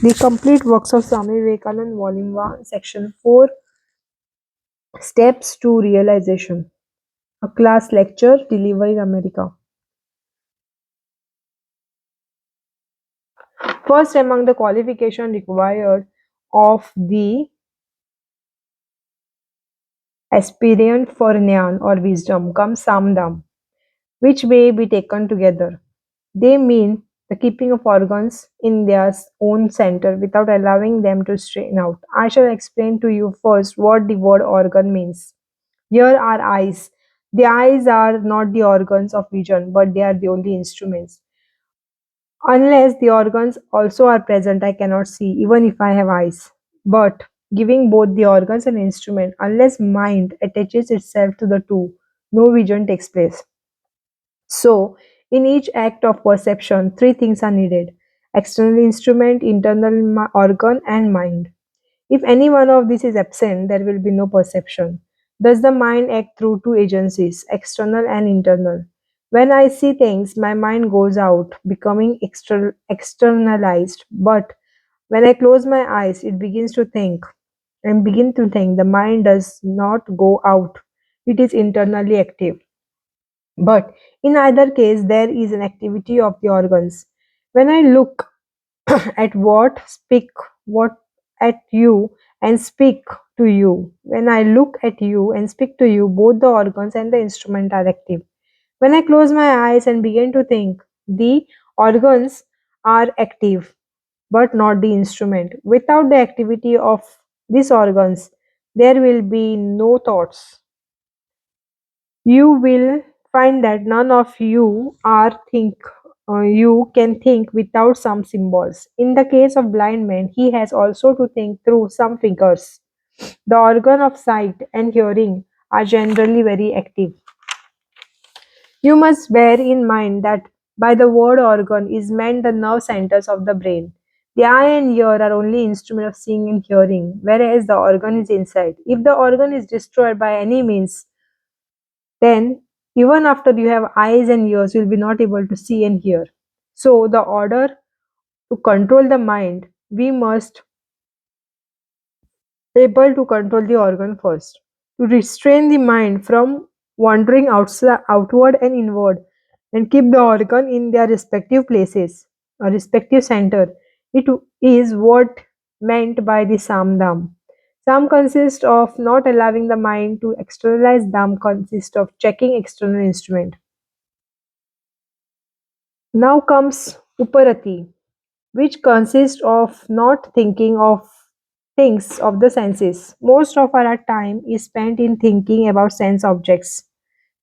The complete works of Swami Vivekananda, Volume 1, Section 4, Steps to Realization. A class lecture delivered in America. First among the qualifications required of the aspirant for Jnana or wisdom comes Samdam, which may be taken together. They mean the keeping of organs in their own center without allowing them to strain out. I shall explain to you first what the word organ means. Here are eyes. The eyes are not the organs of vision, but they are the only instruments. Unless the organs also are present, I cannot see, even if I have eyes. But giving both the organs and instrument, unless mind attaches itself to the two, no vision takes place. So, in each act of perception, three things are needed: external instrument, internal organ, and mind. If any one of these is absent, there will be no perception. Thus, the mind acts through two agencies, external and internal. When I see things, my mind goes out, becoming externalized. But when I close my eyes, it begins to think and begin to think. The mind does not go out, it is internally active. But in either case, there is an activity of the organs. When I look at what speak what at you and speak to you, when I look at you and speak to you, both the organs and the instrument are active. When I close my eyes and begin to think, the organs are active but not the instrument. Without the activity of these organs, there will be no thoughts. You will find that none of you can think without some symbols. In the case of blind man, he has also to think through some figures. The organ of sight and hearing are generally very active. You must bear in mind that by the word organ is meant the nerve centers of the brain. The eye and ear are only instrument of seeing and hearing, whereas the organ is inside. If the organ is destroyed by any means, then even after you have eyes and ears, you will be not able to see and hear. So, the order to control the mind, we must able to control the organ first. To restrain the mind from wandering outward and inward, and keep the organ in their respective places, or respective center. It is what meant by the samdam. Sam consists of not allowing the mind to externalize. Dam consists of checking external instrument. Now comes Uparati, which consists of not thinking of things of the senses. Most of our time is spent in thinking about sense objects,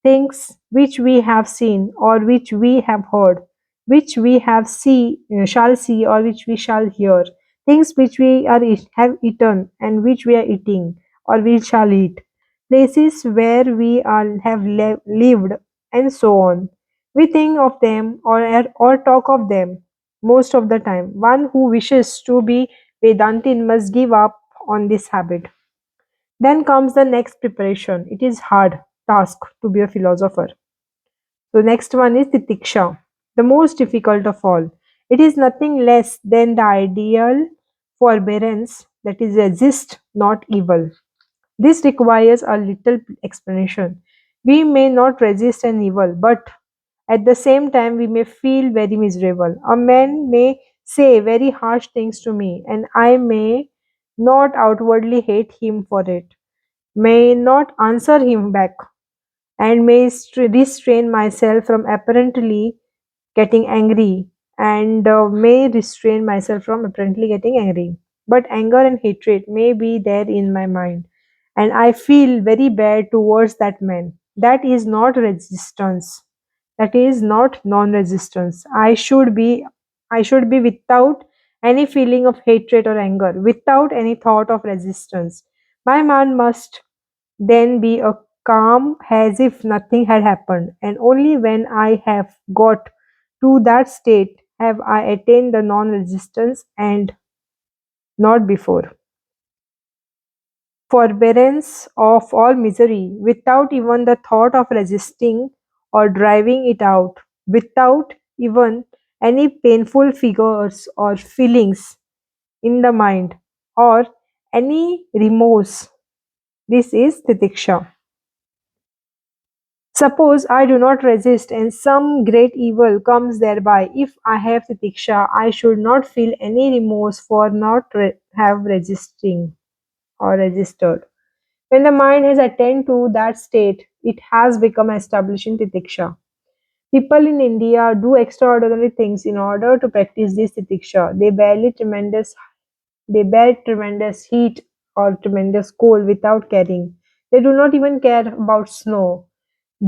things which we have seen or which we have heard, which we shall see or which we shall hear, things which we have eaten and which we are eating or we shall eat, places where we have lived, and so on. We think of them or talk of them most of the time. One who wishes to be Vedantin must give up on this habit. Then comes the next preparation. It is hard task to be a philosopher. So next one is titiksha, the most difficult of all. It is nothing less than the ideal forbearance, that is resist not evil. This requires a little explanation. We may not resist an evil, but at the same time we may feel very miserable. A man may say very harsh things to me, and I may not outwardly hate him for it, may not answer him back, and may restrain myself from apparently getting angry, and may restrain myself from apparently getting angry. But anger and hatred may be there in my mind, and I feel very bad towards that man. That is not resistance. That is not non-resistance. I should be without any feeling of hatred or anger, without any thought of resistance. My mind must then be a calm as if nothing had happened, and only when I have got to that state have I attained the non resistance, and not before. Forbearance of all misery, without even the thought of resisting or driving it out, without even any painful figures or feelings. in the mind or any remorse. This is titiksha. Suppose I do not resist and some great evil comes thereby. If I have titiksha, I should not feel any remorse for not have resisting or registered. When the mind has attained to that state, it has become established in titiksha. People in India do extraordinary things in order to practice this titiksha. They bear tremendous heat or tremendous cold without caring. They do not even care about snow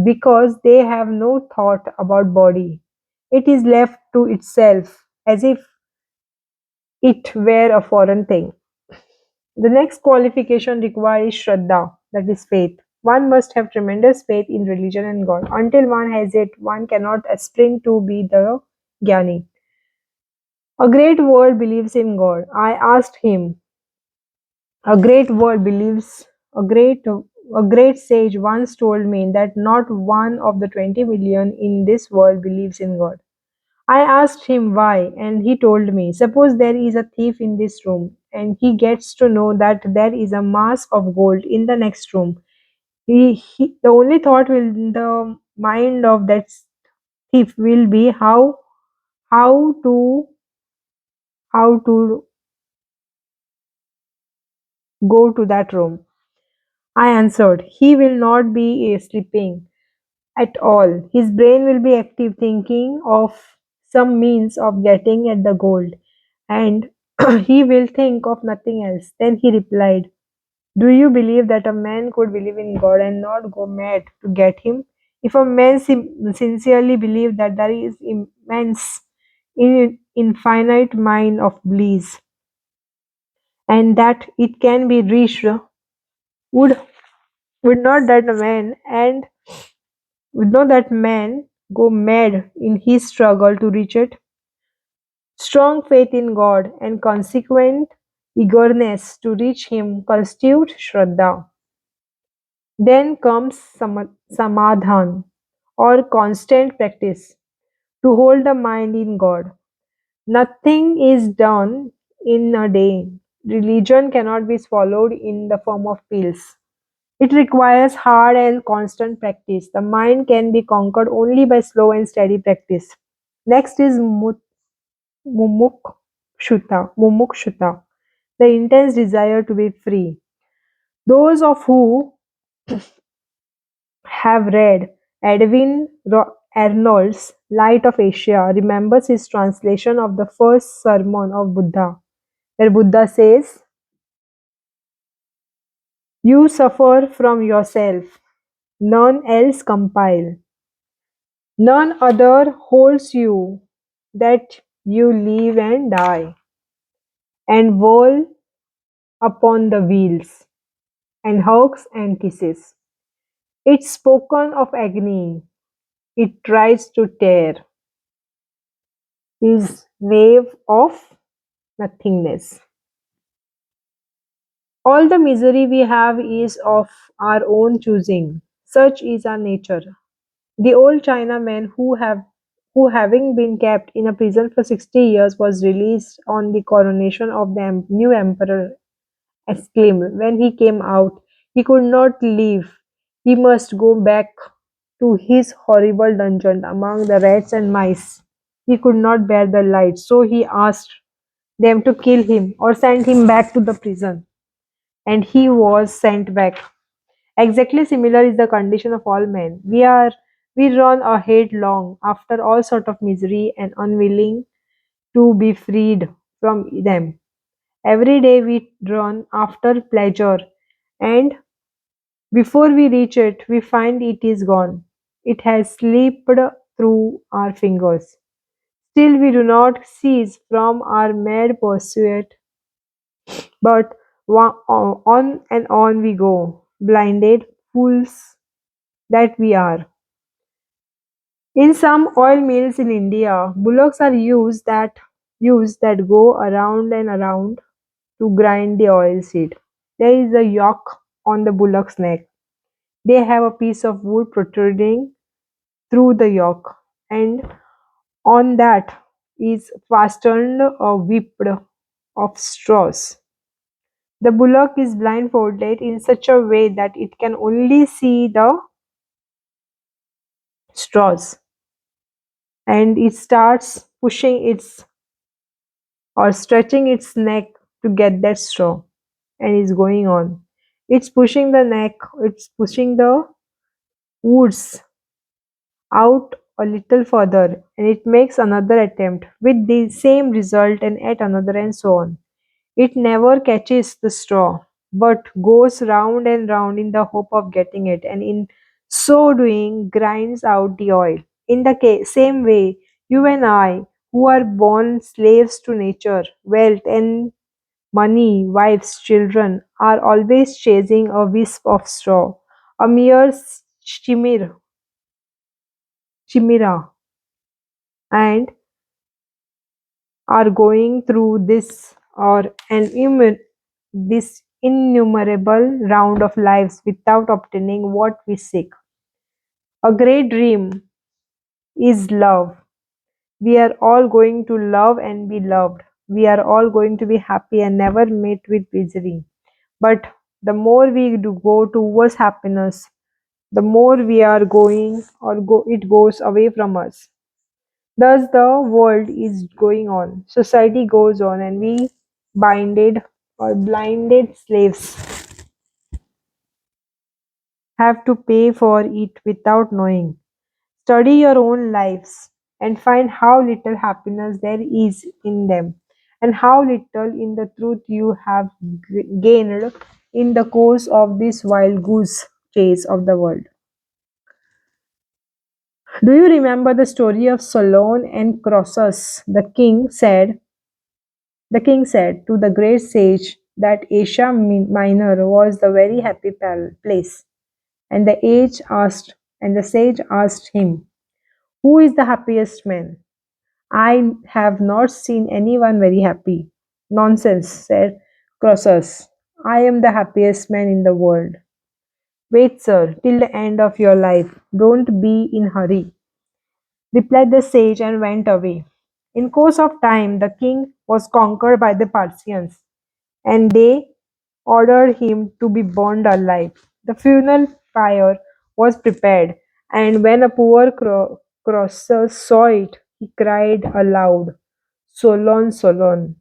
because they have no thought about body. It is left to itself as if it were a foreign thing. The next qualification required is Shraddha, that is faith. One must have tremendous faith in religion and God. Until one has it, one cannot aspire to be the Jnani. A great world believes in God. I asked him, a great world believes, a great sage once told me that not one of the 20 million in this world believes in God. I asked him why, and he told me, suppose there is a thief in this room, and he gets to know that there is a mass of gold in the next room. The only thought will in the mind of that thief will be how to how to go to that room. I answered, he will not be sleeping at all. His brain will be active, thinking of some means of getting at the gold, and he will think of nothing else. Then he replied, do you believe that a man could believe in God and not go mad to get him? If a man sincerely believes that there is immense, infinite mine of bliss and that it can be reached, would would not that man and would not that man go mad in his struggle to reach it? Strong faith in God and consequent eagerness to reach Him constitute Shraddha. Then comes Samadhan or constant practice to hold the mind in God. Nothing is done in a day. Religion cannot be swallowed in the form of pills. It requires hard and constant practice. The mind can be conquered only by slow and steady practice. Next is mumukshuta, the intense desire to be free. Those of who have read Edwin Arnold's Light of Asia remembers his translation of the first sermon of Buddha, where Buddha says, you suffer from yourself, none else compile, none other holds you, that you live and die, and whirl upon the wheels, and hugs and kisses. It's spoken of agony, it tries to tear his wave of nothingness. All the misery we have is of our own choosing. Such is our nature. The old Chinaman who having been kept in a prison for 60 years was released on the coronation of the new emperor exclaimed when he came out, he could not leave. He must go back to his horrible dungeon among the rats and mice. He could not bear the light, so he asked them to kill him or send him back to the prison. And he was sent back. Exactly similar is the condition of all men. We run ahead long after all sort of misery and unwilling to be freed from them. Every day we run after pleasure, and before we reach it, we find it is gone. It has slipped through our fingers. Still, we do not cease from our mad pursuit, but on and on we go, blinded fools that we are. In some oil mills in India, bullocks are used that go around and around to grind the oil seed. There is a yoke on the bullock's neck. They have a piece of wood protruding through the yoke, and on that is fastened a whip. of straws. The bullock is blindfolded in such a way that it can only see the straws, and it starts pushing its or stretching its neck to get that straw, and is going on. It's pushing the neck, it's pushing the woods out a little further, and it makes another attempt with the same result, and yet another, and so on. It never catches the straw, but goes round and round in the hope of getting it, and in so doing grinds out the oil. In the same way, you and I, who are born slaves to nature, wealth, and money, wives, children, are always chasing a wisp of straw, a mere chimera, and are going through this innumerable round of lives without obtaining what we seek. A great dream is love. We are all going to love and be loved. We are all going to be happy and never meet with misery. But the more we do go towards happiness, the more we are going it goes away from us. Thus the world is going on, society goes on, and we binded or blinded slaves have to pay for it without knowing. Study your own lives and find how little happiness there is in them, and how little in the truth you have gained in the course of this wild goose chase of the world. Do you remember the story of Solon and Croesus? The king said to the great sage that Asia Minor was the very happy place. And the sage asked him, "Who is the happiest man?" "I have not seen anyone very happy." "Nonsense," said Croesus. "I am the happiest man in the world." "Wait, sir, till the end of your life. Don't be in hurry," replied the sage, and went away. In course of time, the king was conquered by the Parthians, and they ordered him to be burned alive. The funeral pyre was prepared, and when a poor Croesus saw it, he cried aloud, "Solon, Solon."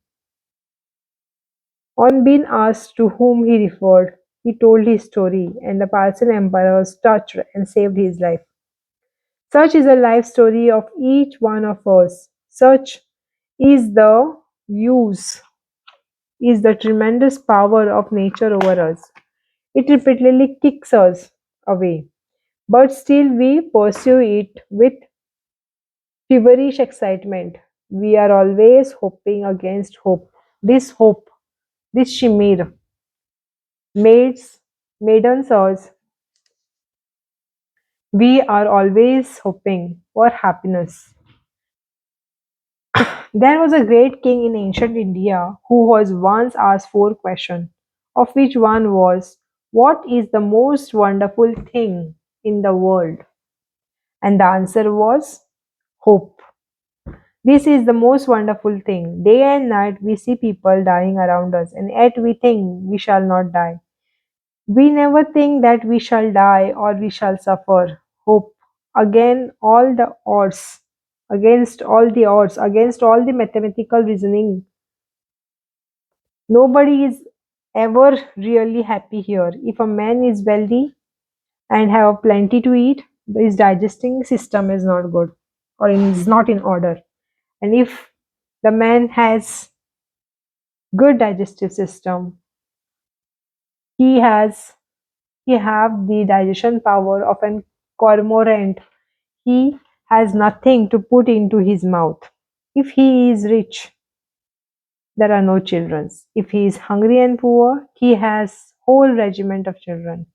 On being asked to whom he referred, he told his story, and the Parthian emperor was touched and saved his life. Such is the life story of each one of us. Such is the use is the tremendous power of nature over us. It repeatedly kicks us away, but still we pursue it with feverish excitement. We are always hoping against hope, this chimera, maids, maidens us. We are always hoping for happiness. There was a great king in ancient India who was once asked four questions, of which one was, "What is the most wonderful thing in the world?" And the answer was, "Hope." This is the most wonderful thing. Day and night we see people dying around us, and yet we think we shall not die. We never think that we shall die or we shall suffer. Hope. Again, all the odds, against all the mathematical reasoning, nobody is ever really happy here. If a man is wealthy and have plenty to eat, his digesting system is not good or is not in order. And if the man has good digestive system, he has he have the digestion power of an cormorant. He has nothing to put into his mouth. If he is rich, there are no children. If he is hungry and poor, he has whole regiment of children.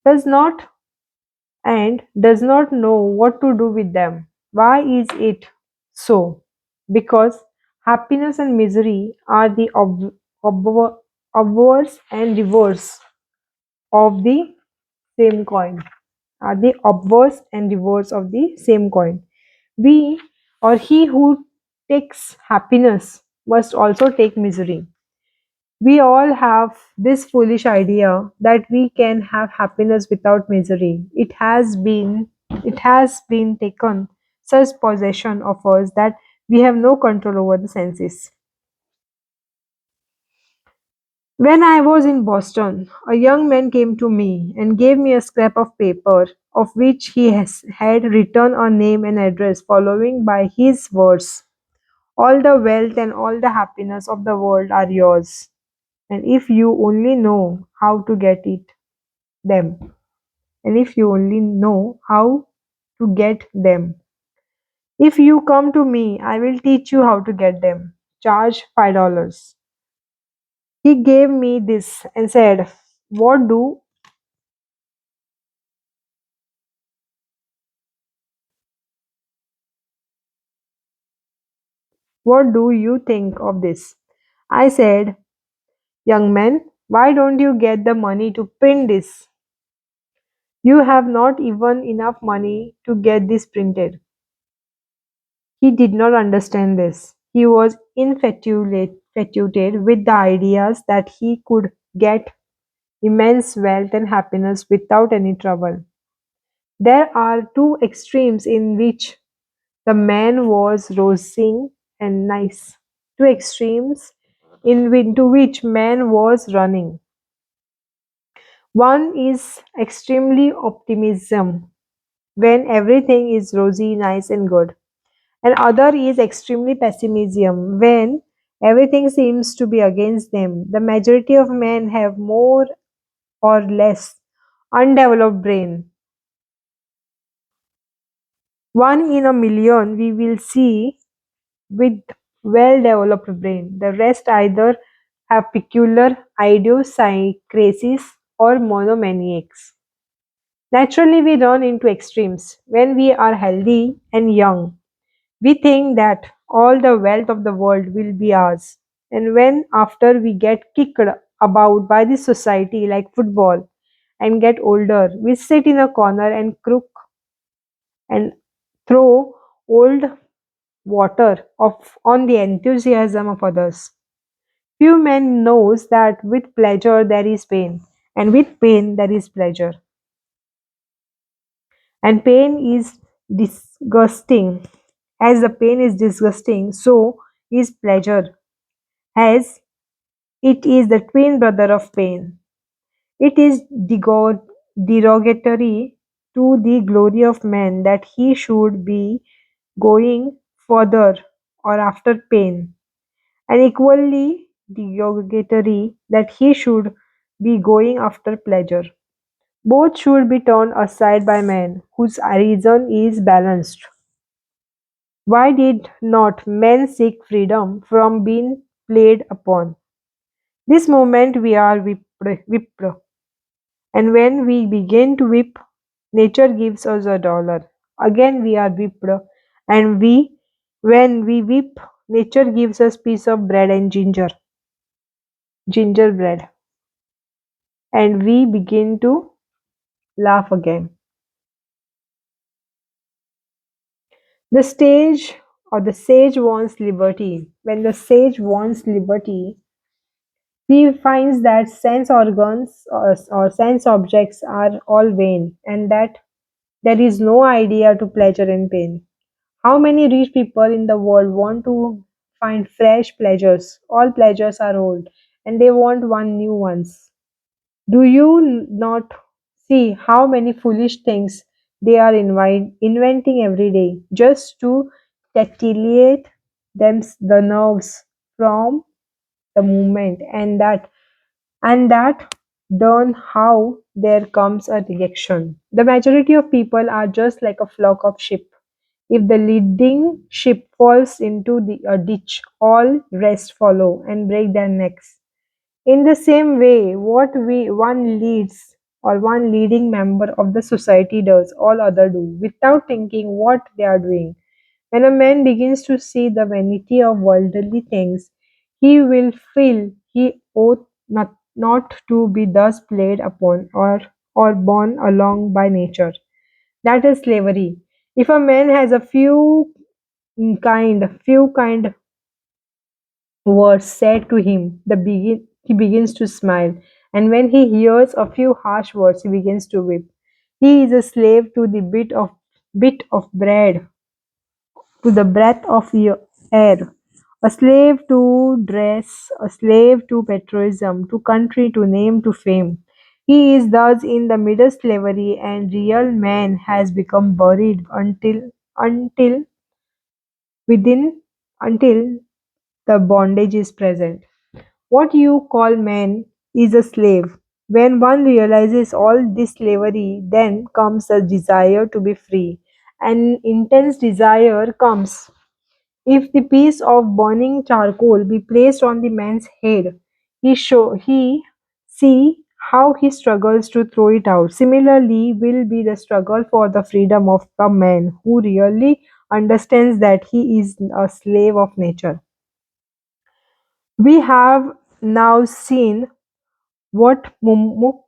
Does not does not know what to do with them. Why is it so? Because happiness and misery are the obverse and reverse of the same coin. Are the obverse and reverse of the same coin. We or he who takes happiness must also take misery. We all have this foolish idea that we can have happiness without misery. It has been taken such possession of us that we have no control over the senses. When I was in Boston, a young man came to me and gave me a scrap of paper of which had written a name and address following by his words. All the wealth and all the happiness of the world are yours. And if you only know how to get them, and if you only know how to get them, if you come to me, I will teach you how to get them. Charge $5. He gave me this and said, "What do what do you think of this?" I said, "Young man, why don't you get the money to print this? You have not even enough money to get this printed." He did not understand this. He was infatuated with the ideas that he could get immense wealth and happiness without any trouble. There are two extremes in which the man was rosing and nice. Two extremes into which man was running. One is extremely optimism when everything is rosy, nice, and good, and other is extremely pessimism when everything seems to be against them. The majority of men have more or less undeveloped brain. One in a million we will see with well developed brain. The rest either have peculiar idiosyncrasies or monomaniacs. Naturally, we run into extremes when we are healthy and young. We think that all the wealth of the world will be ours. And when after we get kicked about by the society like football and get older, we sit in a corner and crook and throw old water of on the enthusiasm of others. Few men knows that with pleasure there is pain, and with pain there is pleasure. And pain is disgusting. As the pain is disgusting, so is pleasure, as it is the twin brother of pain. It is derogatory to the glory of man that he should be going further or after pain, and equally derogatory that he should be going after pleasure. Both should be turned aside by men whose reason is balanced. Why did not men seek freedom from being played upon? This moment we are whipped, and when we begin to whip, nature gives us $1. Again we are whipped, and when we whip, nature gives us piece of bread and gingerbread, and we begin to laugh again. The stage or the sage wants liberty. When the sage wants liberty, he finds that sense organs or sense objects are all vain and that there is no idea to pleasure and pain. How many rich people in the world want to find fresh pleasures? All pleasures are old and they want one new ones. Do you not see how many foolish things they are inventing every day just to titillate the nerves from the movement, and that done how there comes a reaction. The majority of people are just like a flock of sheep. If the leading sheep falls into a ditch, all rest follow and break their necks. In the same way, what one leads or one leading member of the society does, all other do, without thinking what they are doing. When a man begins to see the vanity of worldly things, he will feel he ought not to be thus played upon or borne along by nature. That is slavery. If a man has a few kind words said to him, he begins to smile, and when he hears a few harsh words, he begins to weep. He is a slave to the bit of bread, to the breath of air, a slave to dress, a slave to patriotism, to country, to name, to fame. He is thus in the middle slavery, and real man has become buried until within until the bondage is present. What you call man is a slave. When one realizes all this slavery, then comes a desire to be free. An intense desire comes. If the piece of burning charcoal be placed on the man's head, he see how he struggles to throw it out. Similarly will be the struggle for the freedom of the man who really understands that he is a slave of nature. We have now seen what mumuk,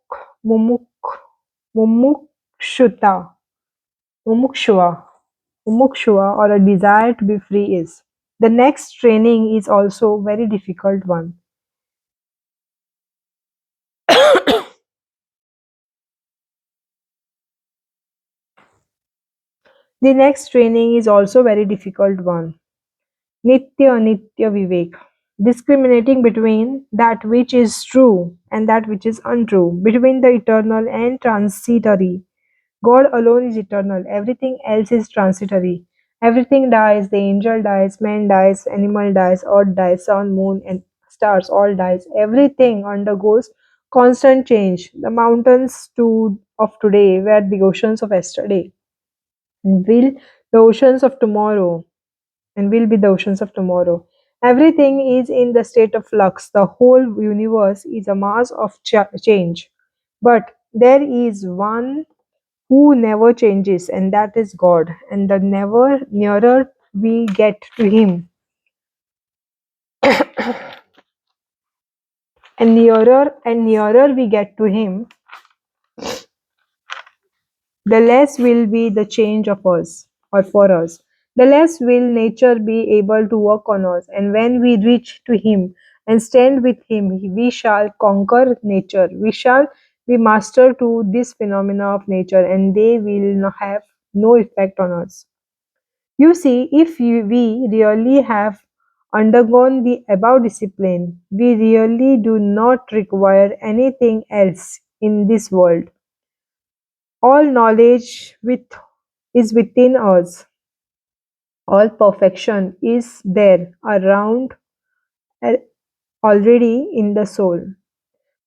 mumukshuta, mumukshua, mumukshua or a desire to be free is. The next training is also very difficult one. The next training is also very difficult one. Nitya Nitya Vivek. Discriminating between that which is true and that which is untrue, between the eternal and transitory. God alone is eternal, everything else is transitory. Everything dies, the angel dies, man dies, animal dies, earth dies, sun, moon, and stars all dies. Everything undergoes constant change. The mountains of today were the oceans of yesterday, and the oceans of tomorrow, and will be the oceans of tomorrow. Everything is in the state of flux. The whole universe is a mass of change. But there is one who never changes, and that is God. And the never nearer we get to Him, and nearer we get to Him, the less will be the change of us or for us. The less will nature be able to work on us. And when we reach to Him and stand with Him, we shall conquer nature. We shall be master to this phenomena of nature, and they will have no effect on us. You see, if we really have undergone the above discipline, we really do not require anything else in this world. All knowledge is within us. All perfection is there around uh, already in the soul.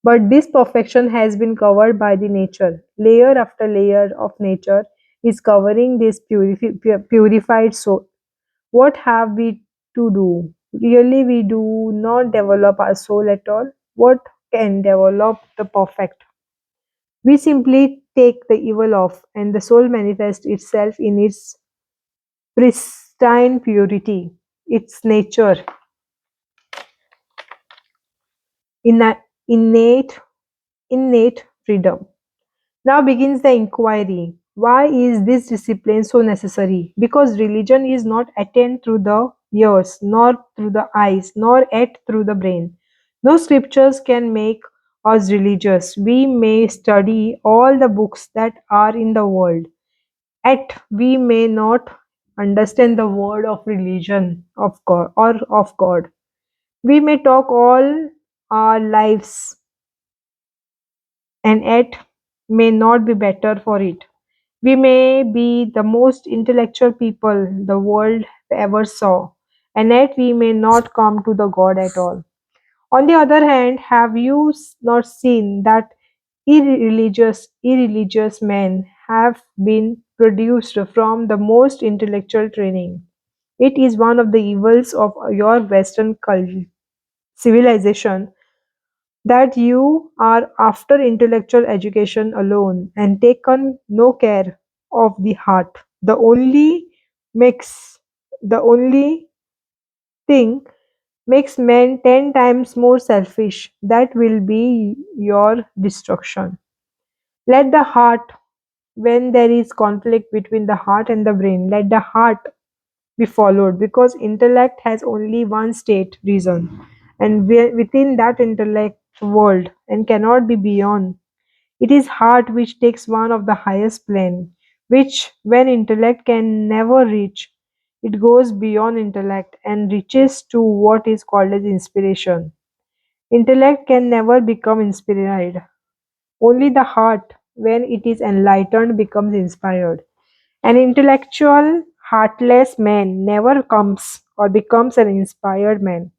But this perfection has been covered by the nature. Layer after layer of nature is covering this purified soul. What have we to do? Really, we do not develop our soul at all. What can develop the perfect? We simply take the evil off, and the soul manifests itself in its pristine purity, its nature, inna- innate, innate freedom. Now begins the inquiry. Why is this discipline so necessary? Because religion is not attained through the ears, nor through the eyes, nor yet through the brain. No scriptures can make us religious. We may study all the books that are in the world, yet we may not understand the word of religion of God or of God. We may talk all our lives and yet may not be better for it. We may be the most intellectual people the world ever saw, and yet we may not come to the God at all. On the other hand, have you not seen that irreligious men have been produced from the most intellectual training? It is one of the evils of your Western civilization that you are after intellectual education alone and taken no care of the heart. Makes the only thing makes men 10 times more selfish. That will be your destruction. Let the heart, when there is conflict between the heart and the brain, let the heart be followed because intellect has only one state, reason, and within that intellect world and cannot be beyond. It is heart which takes one of the highest plane, which when intellect can never reach, it goes beyond intellect and reaches to what is called as inspiration. Intellect can never become inspired. Only the heart, when it is enlightened, becomes inspired. An intellectual, heartless man never comes or becomes an inspired man.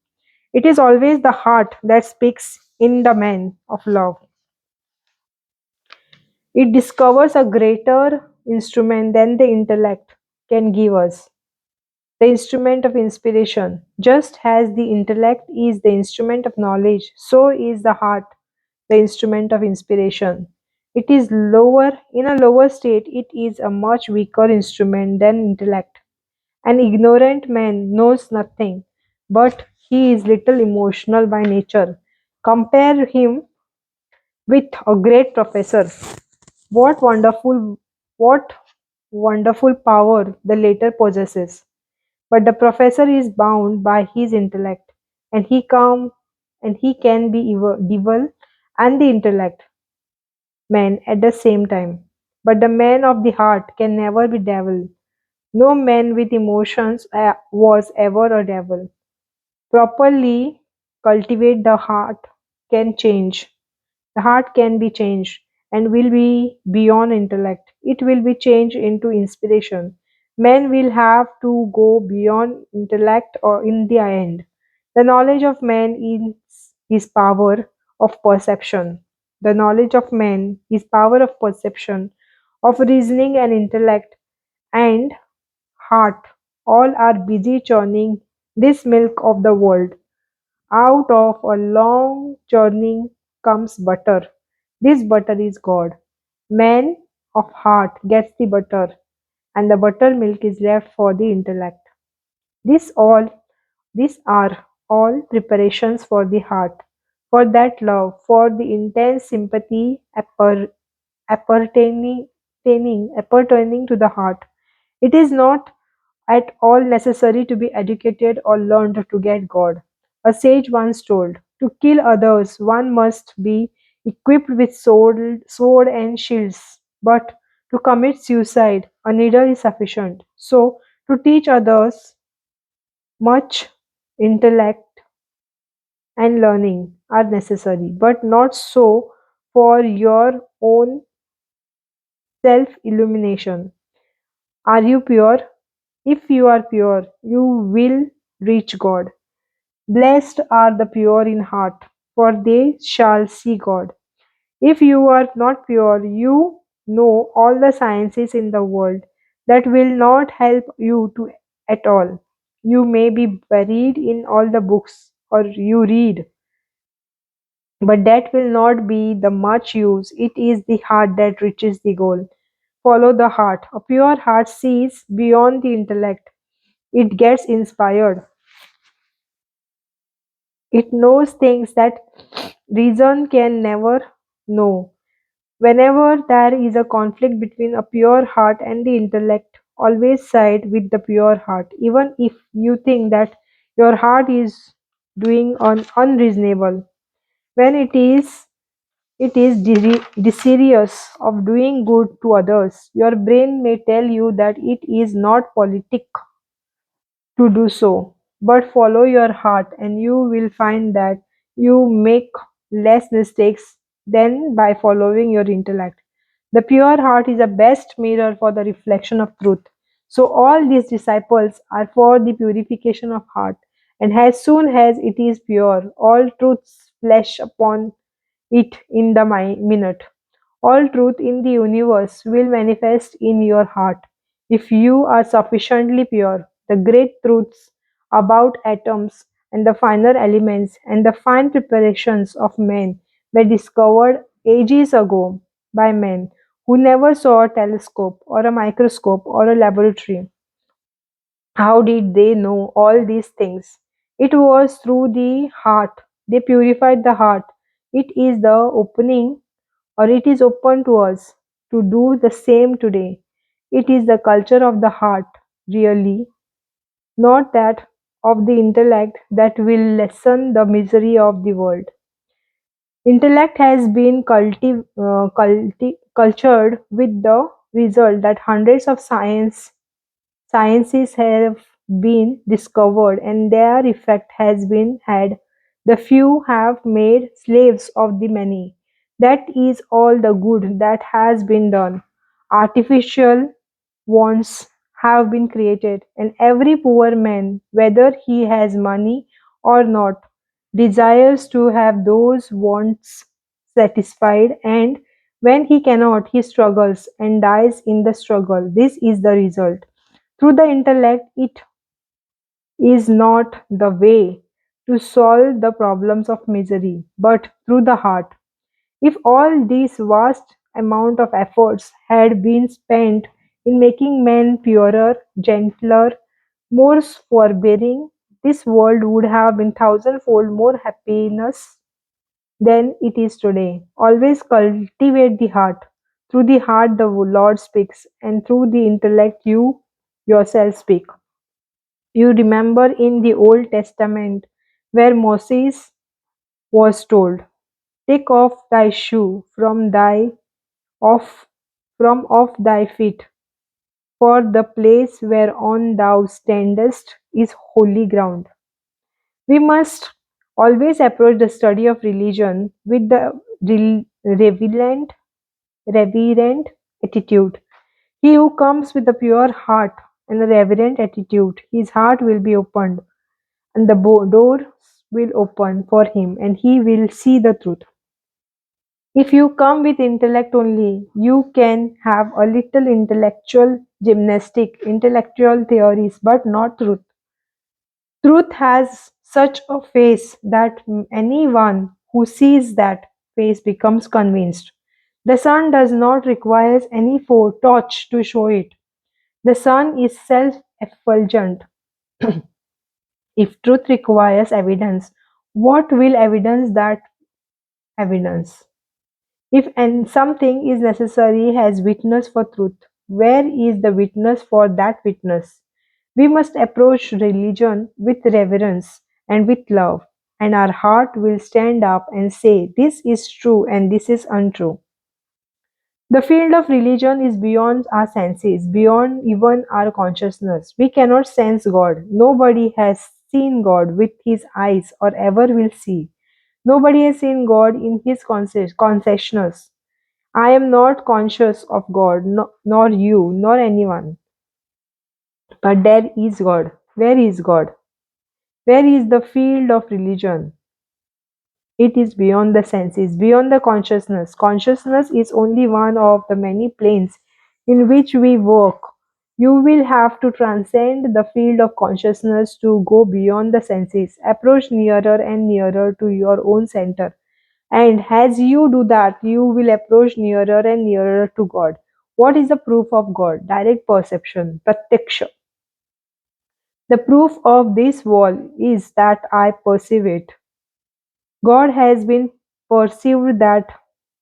It is always the heart that speaks in the man of love. It discovers a greater instrument than the intellect can give us, the instrument of inspiration. Just as the intellect is the instrument of knowledge, so is the heart the instrument of inspiration. It is lower, in a lower state, it is a much weaker instrument than intellect. An ignorant man knows nothing, but he is little emotional by nature. Compare him with a great professor. What wonderful what wonderful power the latter possesses. But the professor is bound by his intellect, and he can be devil and the intellect man at the same time. But the man of the heart can never be devil. No man with emotions was ever a devil. Properly cultivate the heart can change. The heart can be changed and will be beyond intellect. It will be changed into inspiration. Man will have to go beyond intellect or in the end. The knowledge of man is his power of perception. The knowledge of man is power of perception, of reasoning and intellect and heart. All are busy churning this milk of the world. Out of a long churning comes butter. This butter is God. Man of heart gets the butter, and the buttermilk is left for the intellect. This all these are all preparations for the heart, for that love, for the intense sympathy appertaining, appertaining to the heart. It is not at all necessary to be educated or learned to get God. A sage once told, to kill others one must be equipped with sword and shields, but to commit suicide a needle is sufficient. So, to teach others much intellect and learning are necessary, but not so for your own self illumination. Are you pure? If you are pure, you will reach God. Blessed are the pure in heart, for they shall see God. If you are not pure, you know all the sciences in the world that will not help you to at all. You may be buried in all the books or you read, but that will not be the much use. It is the heart that reaches the goal. Follow the heart. A pure heart sees beyond the intellect. It gets inspired. It knows things that reason can never know. Whenever there is a conflict between a pure heart and the intellect, always side with the pure heart, even if you think that your heart is doing unreasonable. When it is desirous of doing good to others, your brain may tell you that it is not politic to do so, but follow your heart and you will find that you make less mistakes than by following your intellect. The pure heart is the best mirror for the reflection of truth. So all these disciples are for the purification of heart, and as soon as it is pure, all truths flash upon it in the minute. All truth in the universe will manifest in your heart if you are sufficiently pure. The great truths about atoms and the finer elements and the fine preparations of men were discovered ages ago by men who never saw a telescope or a microscope or a laboratory. How did they know all these things? It was through the heart. They purified the heart. It is the opening or it is open to us to do the same today. It is the culture of the heart, really. not that of the intellect that will lessen the misery of the world. Intellect has been cultured with the result that hundreds of sciences have been discovered and their effect has been had. The few have made slaves of the many. That is all the good that has been done. Artificial wants have been created, and every poor man, whether he has money or not, desires to have those wants satisfied, and when he cannot, he struggles and dies in the struggle. This is the result. Through the intellect, it is not the way to solve the problems of misery, but through the heart. If all these vast amount of efforts had been spent in making men purer, gentler, more forbearing, this world would have been thousandfold more happiness than it is today. Always cultivate the heart. Through the heart the Lord speaks, and through the intellect you yourself speak. You remember in the Old Testament where Moses was told, "Take off thy shoe off from off thy feet, for the place whereon thou standest is holy ground." We must always approach the study of religion with the reverent attitude. He who comes with a pure heart and a reverent attitude, his heart will be opened and the doors will open for him and he will see the truth. If you come with intellect only, you can have a little intellectual gymnastic, intellectual theories, but not truth. Truth has such a face that anyone who sees that face becomes convinced. The sun does not require any torch to show it. The sun is self-effulgent. If truth requires evidence, what will evidence that evidence? If and something is necessary as witness for truth, where is the witness for that witness? We must approach religion with reverence and with love, and our heart will stand up and say, "This is true and this is untrue." The field of religion is beyond our senses, beyond even our consciousness. We cannot sense God. Nobody has seen God with his eyes or ever will see. Nobody has seen God in his consciousness. I am not conscious of God, nor you, nor anyone. But there is God. Where is God? Where is the field of religion? It is beyond the senses, beyond the consciousness. Consciousness is only one of the many planes in which we work. You will have to transcend the field of consciousness to go beyond the senses, approach nearer and nearer to your own center. And as you do that, you will approach nearer and nearer to God. What is the proof of God? Direct perception, pratyaksha. The proof of this wall is that I perceive it. God has been perceived that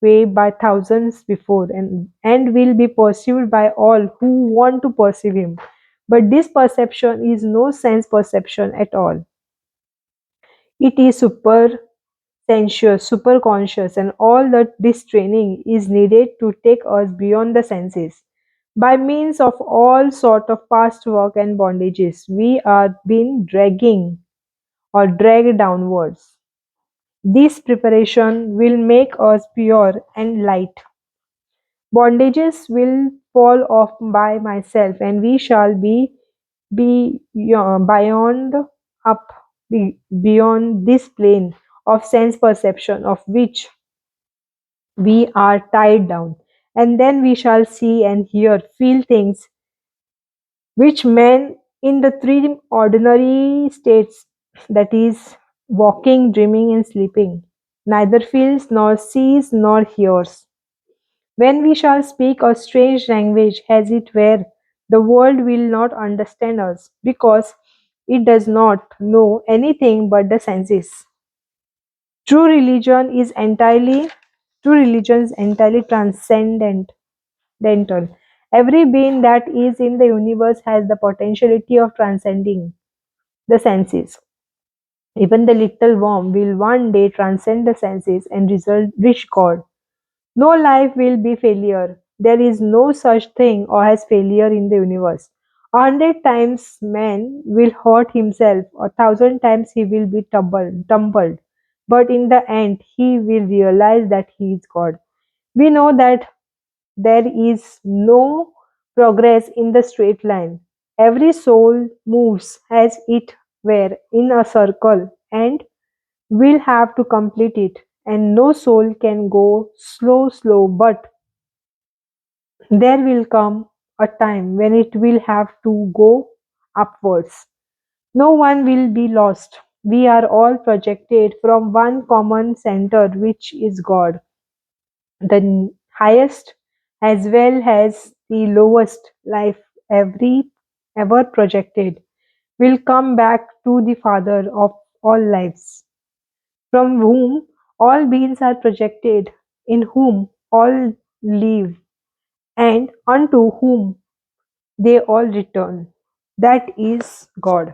way by thousands before and will be perceived by all who want to perceive Him. But this perception is no sense perception at all. It is super sensuous, superconscious, and all that this training is needed to take us beyond the senses. By means of all sort of past work and bondages, we are being dragging or dragged downwards. This preparation will make us pure and light. Bondages will fall off by myself, and we shall be beyond up beyond this plane of sense perception of which we are tied down, and then we shall see and hear, feel things which men in the three ordinary states, that is, walking, dreaming, and sleeping, neither feels, nor sees, nor hears. When we shall speak a strange language, as it were, the world will not understand us, because it does not know anything but the senses. True religion is entirely True religion is entirely transcendent dental. Every being that is in the universe has the potentiality of transcending. the senses. Even the little worm will one day transcend the senses and result reach God. No life will be failure. There is no such thing as failure in the universe. 100 times man will hurt himself, 1,000 times he will be tumbled. But in the end, he will realize that he is God. We know that there is no progress in the straight line. Every soul moves as it were in a circle and will have to complete it. And no soul can go slow, but there will come a time when it will have to go upwards. No one will be lost. We are all projected from one common center, which is God, the highest as well as the lowest life every ever projected will come back to the Father of all lives, from whom all beings are projected, in whom all live, and unto whom they all return. That is God.